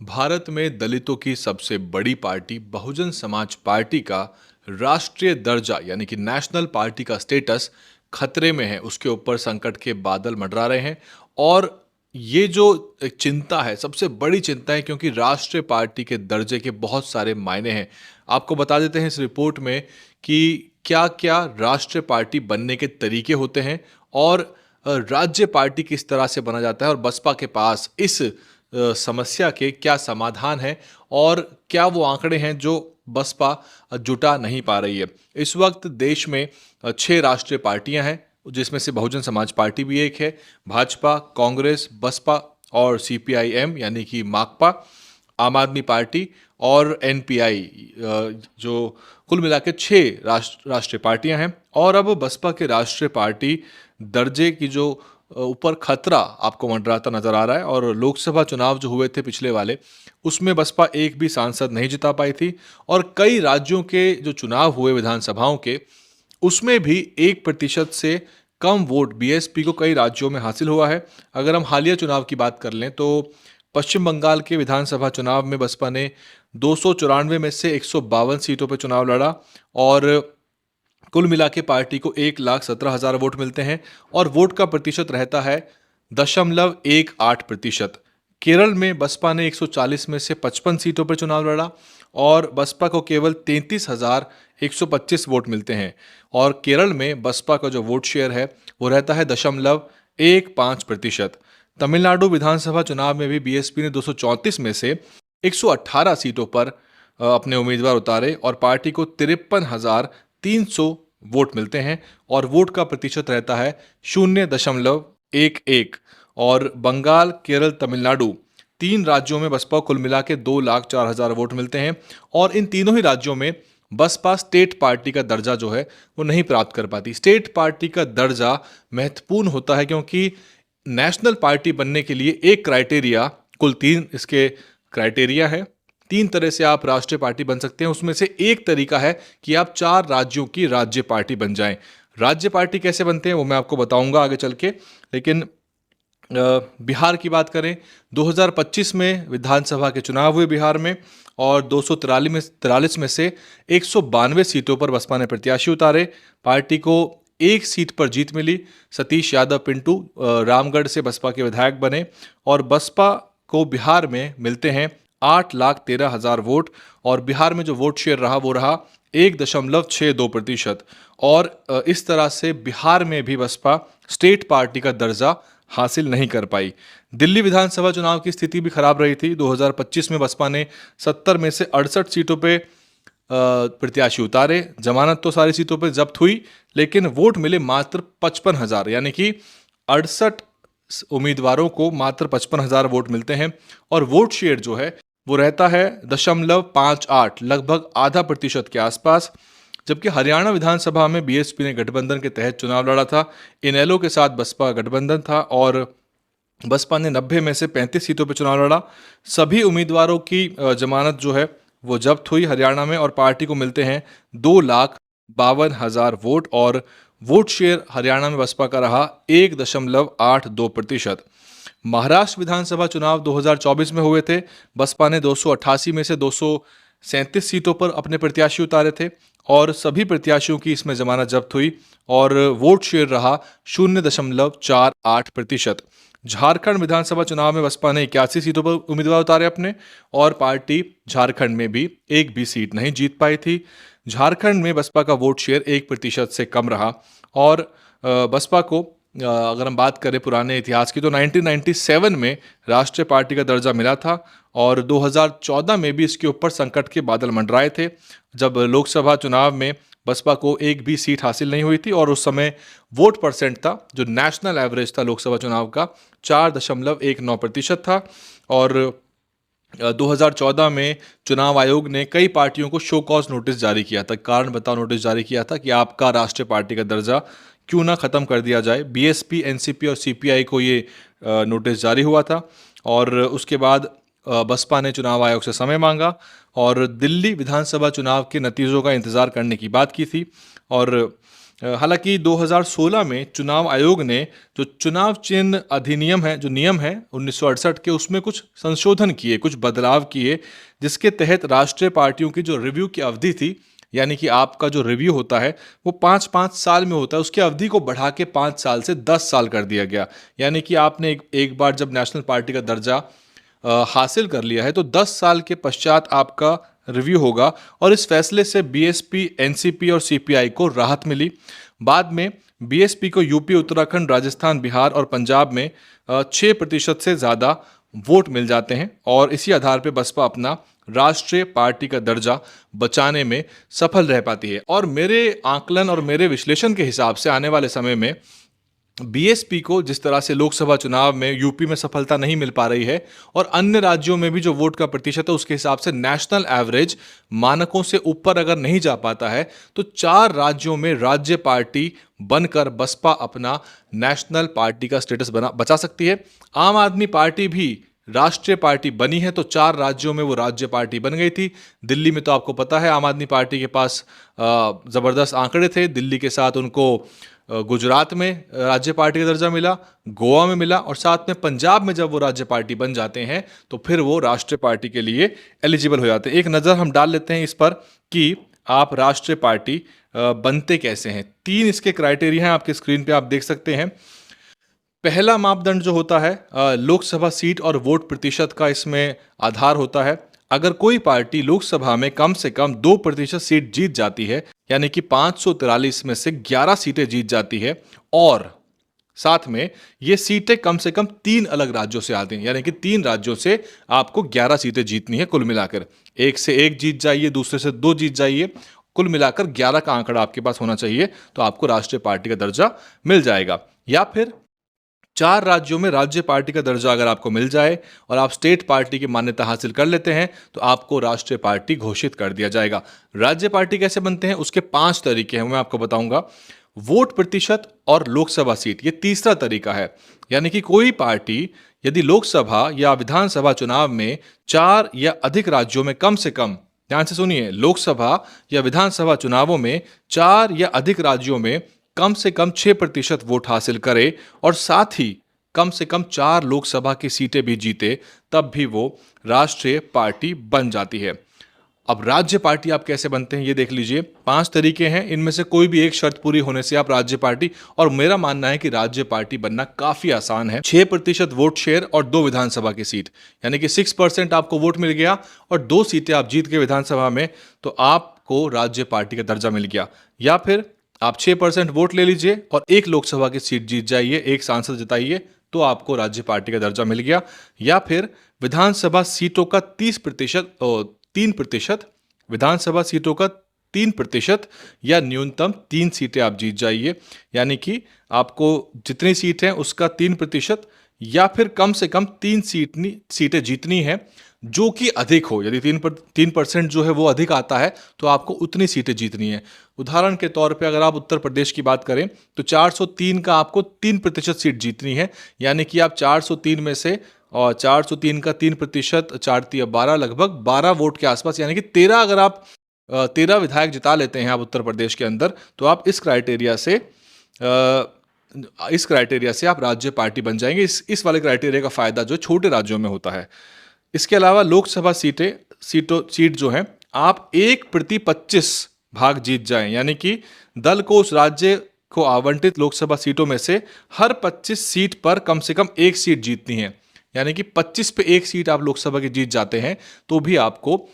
भारत में दलितों की सबसे बड़ी पार्टी बहुजन समाज पार्टी का राष्ट्रीय दर्जा यानी कि नेशनल पार्टी का स्टेटस खतरे में है। उसके ऊपर संकट के बादल मंडरा रहे हैं और ये जो एक चिंता है, सबसे बड़ी चिंता है, क्योंकि राष्ट्रीय पार्टी के दर्जे के बहुत सारे मायने हैं। आपको बता देते हैं इस रिपोर्ट में कि क्या क्या राष्ट्रीय पार्टी बनने के तरीके होते हैं और राज्य पार्टी किस तरह से बना जाता है और बसपा के पास इस समस्या के क्या समाधान है और क्या वो आंकड़े हैं जो बसपा जुटा नहीं पा रही है। इस वक्त देश में 6 राष्ट्रीय पार्टियां हैं, जिसमें से बहुजन समाज पार्टी भी एक है। भाजपा, कांग्रेस, बसपा और सीपीआईएम यानी कि माकपा, आम आदमी पार्टी और एनपीआई, जो कुल मिला के 6 राष्ट्रीय पार्टियां हैं। और अब बसपा के राष्ट्रीय पार्टी दर्जे की जो ऊपर खतरा आपको मंडराता नजर आ रहा है। और लोकसभा चुनाव जो हुए थे पिछले वाले, उसमें बसपा एक भी सांसद नहीं जिता पाई थी। और कई राज्यों के जो चुनाव हुए विधानसभाओं के, उसमें भी 1% से कम वोट बीएसपी को कई राज्यों में हासिल हुआ है। अगर हम हालिया चुनाव की बात कर लें तो पश्चिम बंगाल के विधानसभा चुनाव में बसपा ने 294 में से 152 सीटों पर चुनाव लड़ा और कुल मिला के पार्टी को 1,17,000 वोट मिलते हैं और वोट का प्रतिशत रहता है 0.18%। केरल में बसपा ने 140 में से 55 सीटों पर चुनाव लड़ा और बसपा को केवल 33,125 वोट मिलते हैं। और केरल में बसपा का जो वोट शेयर है वो रहता है 0.15%। तमिलनाडु विधानसभा चुनाव में भी बीएसपी ने 234 में से 118 सीटों पर अपने उम्मीदवार उतारे और पार्टी को 53,300 वोट मिलते हैं और वोट का प्रतिशत रहता है 0.11। और बंगाल, केरल, तमिलनाडु, 3 राज्यों में बसपा कुल मिला के 2,04,000 वोट मिलते हैं और इन तीनों ही राज्यों में बसपा स्टेट पार्टी का दर्जा जो है वो नहीं प्राप्त कर पाती। स्टेट पार्टी का दर्जा महत्वपूर्ण होता है क्योंकि नेशनल पार्टी बनने के लिए एक क्राइटेरिया, कुल 3 इसके क्राइटेरिया है। 3 तरह से आप राष्ट्रीय पार्टी बन सकते हैं। उसमें से एक तरीका है कि आप 4 राज्यों की राज्य पार्टी बन जाएं। राज्य पार्टी कैसे बनते हैं वो मैं आपको बताऊंगा आगे चल के। लेकिन बिहार की बात करें, 2025 में विधानसभा के चुनाव हुए बिहार में और 243 में से 192 सीटों पर बसपा ने प्रत्याशी उतारे। पार्टी को एक सीट पर जीत मिली। सतीश यादव पिंटू रामगढ़ से बसपा के विधायक बने और बसपा को बिहार में मिलते हैं 8,13,000 वोट और बिहार में जो वोट शेयर रहा वो रहा 1.62%। और इस तरह से बिहार में भी बसपा स्टेट पार्टी का दर्जा हासिल नहीं कर पाई। दिल्ली विधानसभा चुनाव की स्थिति भी खराब रही थी। 2025 में बसपा ने 70 में से 68 सीटों पे प्रत्याशी उतारे। जमानत तो सारी सीटों पर जब्त हुई, लेकिन वोट मिले मात्र 55,000, यानी कि 68 उम्मीदवारों को मात्र 55,000 वोट मिलते हैं और वोट शेयर जो है वो रहता है 0.58, लगभग आधा प्रतिशत के आसपास। जबकि हरियाणा विधानसभा में बीएसपी ने गठबंधन के तहत चुनाव लड़ा था। इनेलो के साथ बसपा गठबंधन था और बसपा ने 90 में से 35 सीटों पर चुनाव लड़ा। सभी उम्मीदवारों की जमानत जो है वो जब्त हुई हरियाणा में और पार्टी को मिलते हैं 2,52,000 वोट और वोट शेयर हरियाणा में बसपा का रहा 1.82%। महाराष्ट्र विधानसभा चुनाव 2024 में हुए थे। बसपा ने 288 में से 237 सीटों पर अपने प्रत्याशी उतारे थे और सभी प्रत्याशियों की इसमें जमानत जब्त हुई और वोट शेयर रहा 0.48%। झारखंड विधानसभा चुनाव में बसपा ने 81 सीटों पर उम्मीदवार उतारे अपने और पार्टी झारखंड में भी एक भी सीट नहीं जीत पाई थी। झारखंड में बसपा का वोट शेयर 1% से कम रहा और बसपा को अगर हम बात करें पुराने इतिहास की तो 1997 में राष्ट्रीय पार्टी का दर्जा मिला था और 2014 में भी इसके ऊपर संकट के बादल मंडराए थे, जब लोकसभा चुनाव में बसपा को एक भी सीट हासिल नहीं हुई थी और उस समय वोट परसेंट था, जो नेशनल एवरेज था लोकसभा चुनाव का, 4.19% था। और 2014 में चुनाव आयोग ने कई पार्टियों को शो कॉज नोटिस जारी किया था, कारण बताओ नोटिस जारी किया था कि आपका राष्ट्रीय पार्टी का दर्जा क्यों ना ख़त्म कर दिया जाए। बीएसपी, एनसीपी और सीपीआई को ये नोटिस जारी हुआ था और उसके बाद बसपा ने चुनाव आयोग से समय मांगा और दिल्ली विधानसभा चुनाव के नतीजों का इंतज़ार करने की बात की थी। और हालांकि 2016 में चुनाव आयोग ने जो चुनाव चिन्ह अधिनियम है, जो नियम है 1968 के, उसमें कुछ संशोधन किए, कुछ बदलाव किए, जिसके तहत राष्ट्रीय पार्टियों की जो रिव्यू की अवधि थी, यानी कि आपका जो रिव्यू होता है वो 5-5 साल में होता है, उसकी अवधि को बढ़ा के 5 साल से 10 साल कर दिया गया। यानी कि आपने एक बार जब नेशनल पार्टी का दर्जा हासिल कर लिया है तो 10 साल के पश्चात आपका रिव्यू होगा। और इस फैसले से बीएसपी, एनसीपी और सीपीआई को राहत मिली। बाद में बीएसपी को यूपी, उत्तराखंड, राजस्थान, बिहार और पंजाब में 6% से ज़्यादा वोट मिल जाते हैं और इसी आधार पर बसपा अपना राष्ट्रीय पार्टी का दर्जा बचाने में सफल रह पाती है। और मेरे आकलन और मेरे विश्लेषण के हिसाब से आने वाले समय में बीएसपी को जिस तरह से लोकसभा चुनाव में यूपी में सफलता नहीं मिल पा रही है और अन्य राज्यों में भी जो वोट का प्रतिशत है उसके हिसाब से नेशनल एवरेज मानकों से ऊपर अगर नहीं जा पाता है तो 4 राज्यों में राज्य पार्टी बनकर बसपा अपना नेशनल पार्टी का स्टेटस बचा सकती है। आम आदमी पार्टी भी राष्ट्रीय पार्टी बनी है तो 4 राज्यों में वो राज्य पार्टी बन गई थी। दिल्ली में तो आपको पता है आम आदमी पार्टी के पास ज़बरदस्त आंकड़े थे। दिल्ली के साथ उनको गुजरात में राज्य पार्टी का दर्जा मिला, गोवा में मिला और साथ में पंजाब में जब वो राज्य पार्टी बन जाते हैं तो फिर वो राष्ट्रीय पार्टी के लिए एलिजिबल हो जाते हैं। एक नज़र हम डाल लेते हैं इस पर कि आप राष्ट्रीय पार्टी बनते कैसे हैं। 3 इसके क्राइटेरिया हैं, आपके स्क्रीन पे आप देख सकते हैं। पहला मापदंड जो होता है लोकसभा सीट और वोट प्रतिशत का इसमें आधार होता है। अगर कोई पार्टी लोकसभा में कम से कम 2% सीट जीत जाती है, यानी कि 543 में से 11 सीटें जीत जाती है और साथ में ये सीटें कम से कम 3 अलग राज्यों से आती हैं, यानी कि 3 राज्यों से आपको 11 सीटें जीतनी है कुल मिलाकर। एक से एक जीत जाइए, दूसरे से 2 जीत जाइए, कुल मिलाकर 11 का आंकड़ा आपके पास होना चाहिए तो आपको राष्ट्रीय पार्टी का दर्जा मिल जाएगा। या फिर 4 राज्यों में राज्य पार्टी का दर्जा अगर आपको मिल जाए और आप स्टेट पार्टी की मान्यता हासिल कर लेते हैं तो आपको राष्ट्रीय पार्टी घोषित कर दिया जाएगा। राज्य पार्टी कैसे बनते हैं उसके 5 तरीके हैं, मैं आपको बताऊंगा। वोट प्रतिशत और लोकसभा सीट, ये तीसरा तरीका है। यानी कि कोई पार्टी यदि लोकसभा या विधानसभा चुनाव में 4 या अधिक राज्यों में कम से कम, ध्यान से सुनिए, लोकसभा या विधानसभा चुनावों में 4 या अधिक राज्यों में कम से कम 6% वोट हासिल करे और साथ ही कम से कम 4 लोकसभा की सीटें भी जीते, तब भी वो राष्ट्रीय पार्टी बन जाती है। अब राज्य पार्टी आप कैसे बनते हैं ये देख लीजिए। 5 तरीके हैं, इनमें से कोई भी एक शर्त पूरी होने से आप राज्य पार्टी, और मेरा मानना है कि राज्य पार्टी बनना काफी आसान है। 6% वोट शेयर और 2 विधानसभा की सीट, यानी कि 6% आपको वोट मिल गया और 2 सीटें आप जीत गए विधानसभा में तो आपको राज्य पार्टी का दर्जा मिल गया। या फिर आप 6% वोट ले लीजिए और 1 लोकसभा की सीट जीत जाइए, 1 सांसद जिताइए तो आपको राज्य पार्टी का दर्जा मिल गया। या फिर विधानसभा सीटों का 3%, विधानसभा सीटों का 3% या न्यूनतम 3 सीटें आप जीत जाइए, यानी कि आपको जितनी सीट है उसका 3% या फिर कम से कम 3 सीटें जीतनी है जो कि अधिक हो। यदि 3% जो है वो अधिक आता है तो आपको उतनी सीटें जीतनी है। उदाहरण के तौर पे अगर आप उत्तर प्रदेश की बात करें तो 403 का आपको 3% सीट जीतनी है, यानी कि आप 403 में से, और 403 का 3%, 4×3=12, लगभग 12 वोट के आसपास, यानी कि 13, अगर आप 13 विधायक जिता लेते हैं आप उत्तर प्रदेश के अंदर तो आप इस क्राइटेरिया से आप राज्य पार्टी बन जाएंगे। इस वाले क्राइटेरिया का फायदा जो छोटे राज्यों में होता है। इसके अलावा लोकसभा सीट जो है आप 1/25 भाग जीत जाएं, यानी कि दल को उस राज्य को आवंटित लोकसभा सीटों में से हर 25 सीट पर कम से कम 1 सीट जीतनी है, यानी कि 25 पे 1 सीट आप लोकसभा की जीत जाते हैं तो भी आपको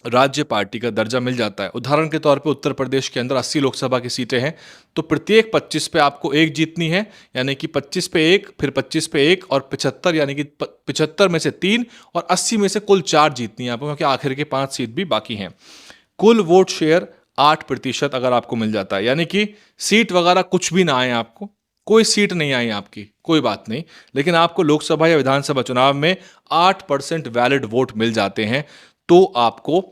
राज्य पार्टी का दर्जा मिल जाता है। उदाहरण के तौर पे उत्तर प्रदेश के अंदर 80 लोकसभा की सीटें हैं तो प्रत्येक 25 पे आपको 1 जीतनी है, यानी कि 25 पे 1, फिर 25 पे 1 और 75, यानी कि 75 में से 3 और 80 में से कुल 4 जीतनी है आपको, क्योंकि आखिर के 5 सीट भी बाकी हैं। कुल वोट शेयर 8% अगर आपको मिल जाता है, यानी कि सीट वगैरह कुछ भी ना आए, आपको कोई सीट नहीं आई आपकी, कोई बात नहीं, लेकिन आपको लोकसभा या विधानसभा चुनाव में 8% वैलिड वोट मिल जाते हैं तो आपको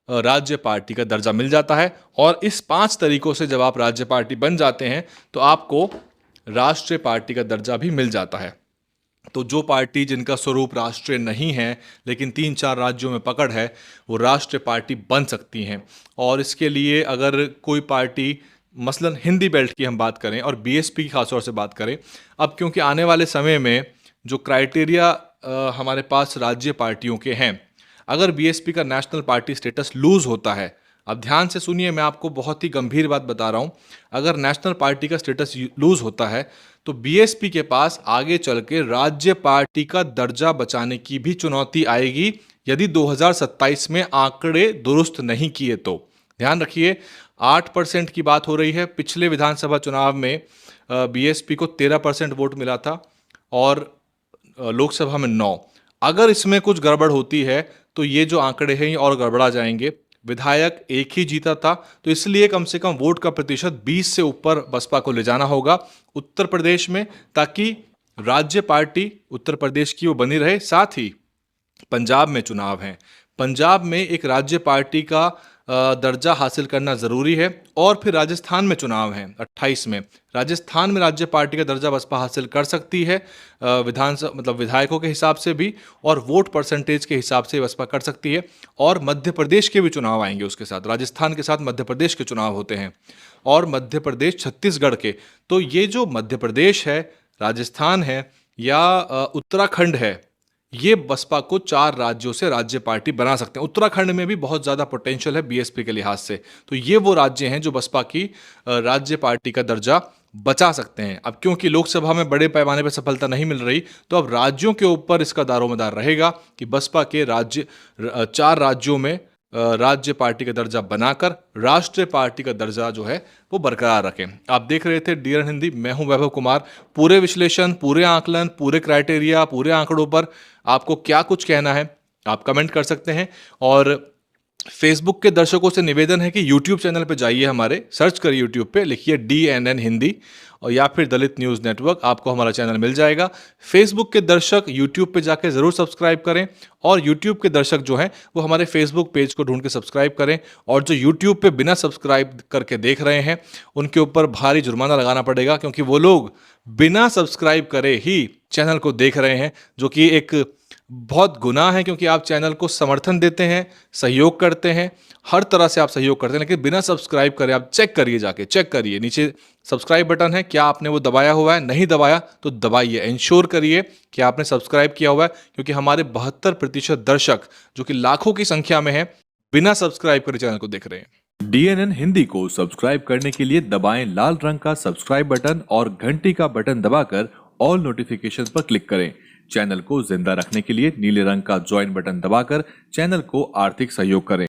राज्य पार्टी का दर्जा मिल जाता है। और इस 5 तरीकों से जब आप राज्य पार्टी बन जाते हैं तो आपको राष्ट्रीय पार्टी का दर्जा भी मिल जाता है। तो जो पार्टी जिनका स्वरूप राष्ट्रीय नहीं है लेकिन 3-4 राज्यों में पकड़ है वो राष्ट्रीय पार्टी बन सकती हैं। और इसके लिए अगर कोई पार्टी मसलन हिंदी बेल्ट की हम बात करें और बीएसपी की खासतौर से बात करें, अब क्योंकि आने वाले समय में जो क्राइटेरिया हमारे पास राज्य पार्टियों के हैं, अगर बीएसपी का नेशनल पार्टी स्टेटस लूज होता है, अब ध्यान से सुनिए, मैं आपको बहुत ही गंभीर बात बता रहा हूं, अगर नेशनल पार्टी का स्टेटस लूज होता है तो बीएसपी के पास आगे चल के राज्य पार्टी का दर्जा बचाने की भी चुनौती आएगी यदि 2027 में आंकड़े दुरुस्त नहीं किए तो। ध्यान रखिए, 8% की बात हो रही है। पिछले विधानसभा चुनाव में बीएसपी को 13% वोट मिला था और लोकसभा में 9। अगर इसमें कुछ गड़बड़ होती है तो ये जो आंकड़े हैं ये और गड़बड़ा जाएंगे। विधायक एक ही जीता था, तो इसलिए कम से कम वोट का प्रतिशत 20 से ऊपर बसपा को ले जाना होगा उत्तर प्रदेश में, ताकि राज्य पार्टी उत्तर प्रदेश की वो बनी रहे। साथ ही पंजाब में चुनाव हैं, पंजाब में एक राज्य पार्टी का दर्जा हासिल करना ज़रूरी है, और फिर राजस्थान में चुनाव हैं 28 में। राजस्थान में राज्य पार्टी का दर्जा बसपा हासिल कर सकती है, विधानसभा मतलब विधायकों के हिसाब से भी और वोट परसेंटेज के हिसाब से बसपा कर सकती है। और मध्य प्रदेश के भी चुनाव आएंगे उसके साथ, राजस्थान के साथ मध्य प्रदेश के चुनाव होते हैं, और मध्य प्रदेश छत्तीसगढ़ के। तो ये जो मध्य प्रदेश है, राजस्थान है या उत्तराखंड है, ये बसपा को 4 राज्यों से राज्य पार्टी बना सकते हैं। उत्तराखंड में भी बहुत ज़्यादा पोटेंशियल है बीएसपी के लिहाज से, तो ये वो राज्य हैं जो बसपा की राज्य पार्टी का दर्जा बचा सकते हैं। अब क्योंकि लोकसभा में बड़े पैमाने पर सफलता नहीं मिल रही, तो अब राज्यों के ऊपर इसका दारोमदार रहेगा कि बसपा के 4 राज्यों में राज्य पार्टी का दर्जा बनाकर राष्ट्रीय पार्टी का दर्जा जो है वो बरकरार रखें। आप देख रहे थे डीएनएन हिंदी, मैं हूं वैभव कुमार। पूरे विश्लेषण, पूरे आकलन, पूरे क्राइटेरिया, पूरे आंकड़ों पर आपको क्या कुछ कहना है आप कमेंट कर सकते हैं। और फेसबुक के दर्शकों से निवेदन है कि यूट्यूब चैनल पे जाइए, हमारे सर्च करिए यूट्यूब पे, लिखिए डीएनएन हिंदी और या फिर दलित न्यूज़ नेटवर्क, आपको हमारा चैनल मिल जाएगा। फेसबुक के दर्शक यूट्यूब पे जाके ज़रूर सब्सक्राइब करें, और यूट्यूब के दर्शक जो हैं वो हमारे फेसबुक पेज को ढूंढ के सब्सक्राइब करें। और जो यूट्यूब पे बिना सब्सक्राइब करके देख रहे हैं उनके ऊपर भारी जुर्माना लगाना पड़ेगा, क्योंकि वो लोग बिना सब्सक्राइब करे ही चैनल को देख रहे हैं, जो कि एक बहुत गुनाह है, क्योंकि आप चैनल को समर्थन देते हैं, सहयोग करते हैं, हर तरह से आप सहयोग करते हैं, लेकिन बिना सब्सक्राइब करे आप चेक करिए, जाके चेक करिए, नीचे सब्सक्राइब बटन है, क्या आपने वो दबाया हुआ है? नहीं दबाया तो दबाइए, इंश्योर करिए कि आपने सब्सक्राइब किया हुआ है, क्योंकि हमारे 72% दर्शक जो कि लाखों की संख्या में है, बिना सब्सक्राइब करे चैनल को देख रहे हैं। डीएनएन हिंदी को सब्सक्राइब करने के लिए दबाएं लाल रंग का सब्सक्राइब बटन और घंटी का बटन दबाकर ऑल नोटिफिकेशन पर क्लिक करें। चैनल को जिंदा रखने के लिए नीले रंग का ज्वाइन बटन दबाकर चैनल को आर्थिक सहयोग करें।